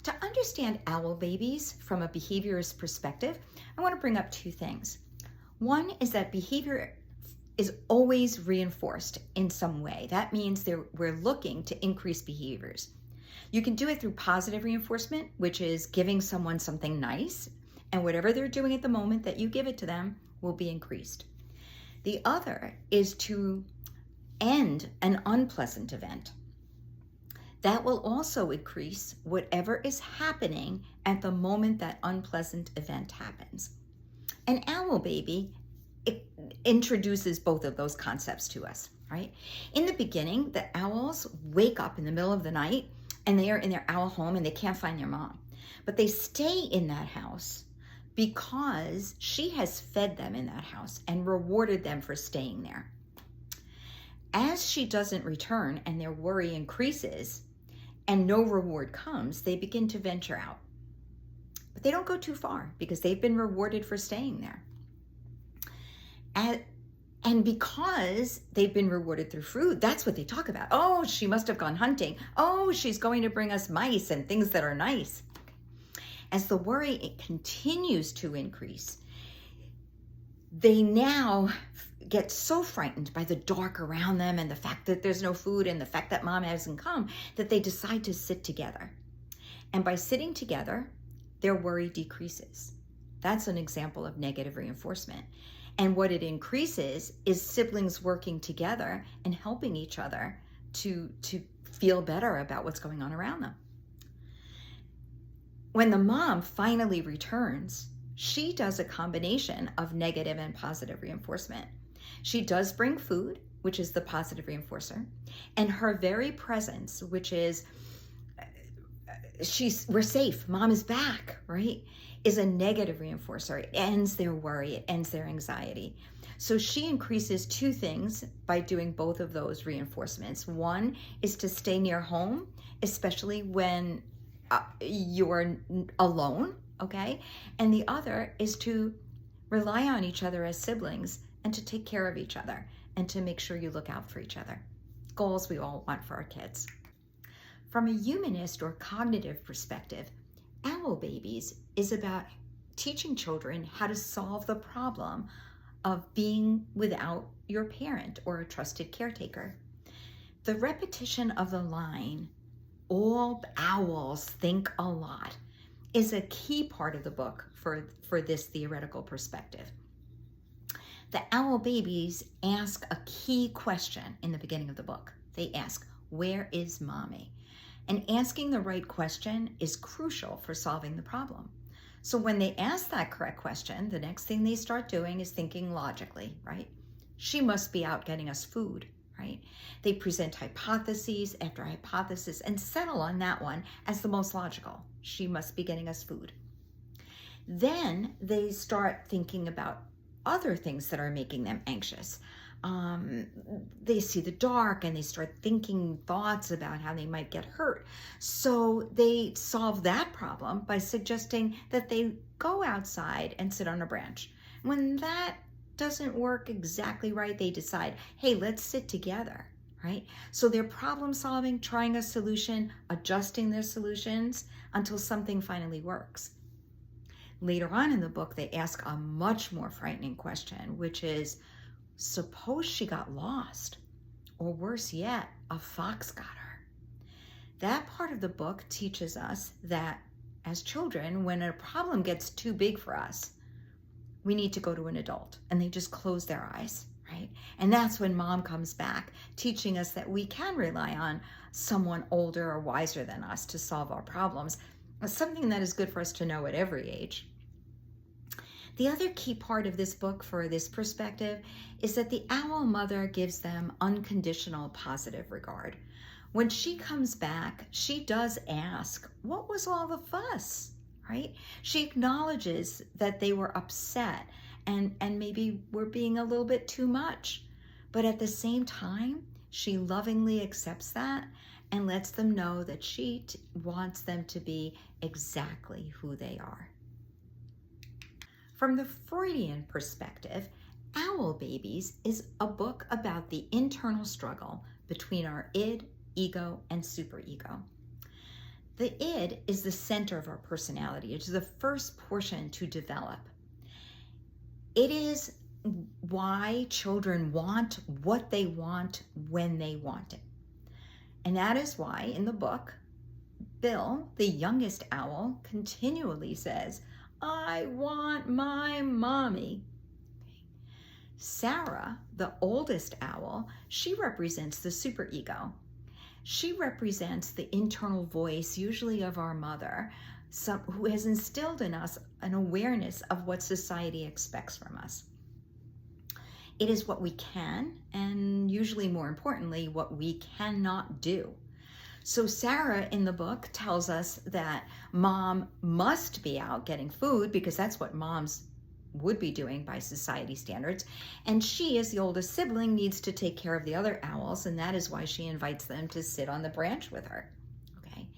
To understand owl babies from a behaviorist perspective, I want to bring up two things. One is that behavior is always reinforced in some way. That means we're looking to increase behaviors. You can do it through positive reinforcement, which is giving someone something nice, and whatever they're doing at the moment that you give it to them will be increased. The other is to end an unpleasant event. That will also increase whatever is happening at the moment that unpleasant event happens. An owl baby, it introduces both of those concepts to us, right? In the beginning, the owls wake up in the middle of the night and they are in their owl home and they can't find their mom. But they stay in that house because she has fed them in that house and rewarded them for staying there. As she doesn't return and their worry increases and no reward comes, they begin to venture out. But they don't go too far because they've been rewarded for staying there. And because they've been rewarded through food, that's what they talk about. Oh, she must have gone hunting. Oh, she's going to bring us mice and things that are nice. As the worry continues to increase, they now get so frightened by the dark around them and the fact that there's no food and the fact that mom hasn't come that they decide to sit together. And by sitting together, their worry decreases. That's an example of negative reinforcement. And what it increases is siblings working together and helping each other to feel better about what's going on around them. When the mom finally returns, she does a combination of negative and positive reinforcement. She does bring food, which is the positive reinforcer, and her very presence, which is we're safe, mom is back, right, is a negative reinforcer. It ends their worry, it ends their anxiety. So she increases two things by doing both of those reinforcements. One is to stay near home, especially when you're alone, okay? And the other is to rely on each other as siblings and to take care of each other and to make sure you look out for each other. Goals we all want for our kids. From a humanist or cognitive perspective, Owl Babies is about teaching children how to solve the problem of being without your parent or a trusted caretaker. The repetition of the line, "all owls think a lot," is a key part of the book for this theoretical perspective. The Owl Babies ask a key question in the beginning of the book. They ask, "Where is mommy?" And asking the right question is crucial for solving the problem. So when they ask that correct question, the next thing they start doing is thinking logically, right? She must be out getting us food, right? They present hypotheses after hypothesis and settle on that one as the most logical. She must be getting us food. Then they start thinking about other things that are making them anxious. They see the dark and they start thinking thoughts about how they might get hurt. So they solve that problem by suggesting that they go outside and sit on a branch. When that doesn't work exactly right, they decide, hey, let's sit together, right? So they're problem solving, trying a solution, adjusting their solutions until something finally works. Later on in the book, they ask a much more frightening question, which is, suppose she got lost, or worse yet, a fox got her. That part of the book teaches us that as children, when a problem gets too big for us, we need to go to an adult, and they just close their eyes, right? And that's when mom comes back, teaching us that we can rely on someone older or wiser than us to solve our problems. It's something that is good for us to know at every age. The other key part of this book for this perspective is that the owl mother gives them unconditional positive regard. When she comes back, she does ask, what was all the fuss, right? She acknowledges that they were upset and maybe were being a little bit too much. But at the same time, she lovingly accepts that and lets them know that she wants them to be exactly who they are. From the Freudian perspective, Owl Babies is a book about the internal struggle between our id, ego, and superego. The id is the center of our personality. It's the first portion to develop. It is why children want what they want when they want it. And that is why in the book, Bill, the youngest owl, continually says, "I want my mommy." Sarah, the oldest owl, she represents the superego. She represents the internal voice, usually of our mother, who has instilled in us an awareness of what society expects from us. It is what we can, and usually more importantly, what we cannot do. So Sarah in the book tells us that mom must be out getting food because that's what moms would be doing by society standards. And she, as the oldest sibling, needs to take care of the other owls, and that is why she invites them to sit on the branch with her. Okay.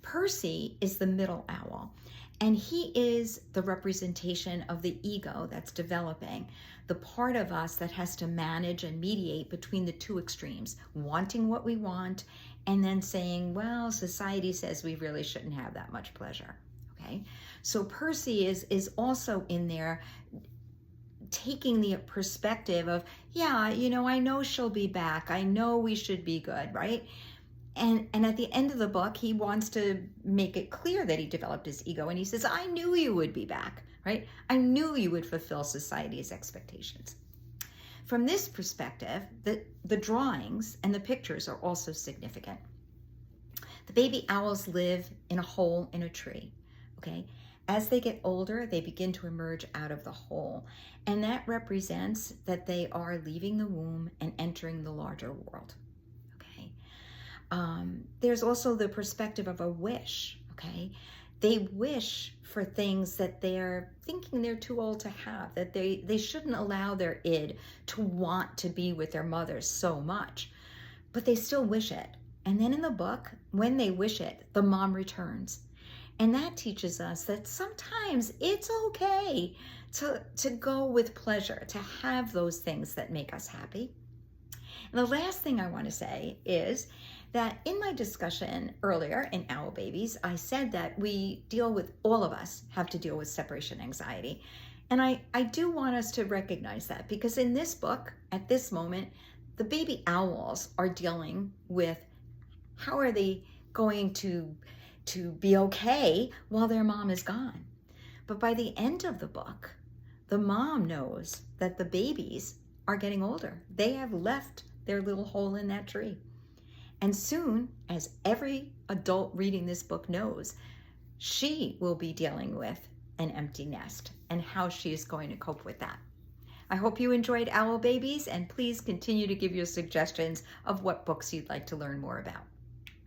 Percy is the middle owl, and he is the representation of the ego that's developing, the part of us that has to manage and mediate between the two extremes, wanting what we want and then saying, well, society says we really shouldn't have that much pleasure. Okay, so Percy is also in there taking the perspective of, yeah, I know she'll be back. I know we should be good, right? And at the end of the book, he wants to make it clear that he developed his ego. And he says, I knew you would be back, right? I knew you would fulfill society's expectations. From this perspective, the drawings and the pictures are also significant. The baby owls live in a hole in a tree, okay? As they get older, they begin to emerge out of the hole. And that represents that they are leaving the womb and entering the larger world. There's also the perspective of a wish, okay? They wish for things that they're thinking they're too old to have, that they shouldn't allow their id to want to be with their mother so much, but they still wish it. And then in the book, when they wish it, the mom returns. And that teaches us that sometimes it's okay to go with pleasure, to have those things that make us happy. And the last thing I want to say is that in my discussion earlier in Owl Babies, I said that all of us have to deal with separation anxiety. And I do want us to recognize that, because in this book, at this moment, the baby owls are dealing with how are they going to be okay while their mom is gone. But by the end of the book, the mom knows that the babies are getting older. They have left their little hole in that tree. And soon, as every adult reading this book knows, she will be dealing with an empty nest and how she is going to cope with that. I hope you enjoyed Owl Babies, and please continue to give your suggestions of what books you'd like to learn more about.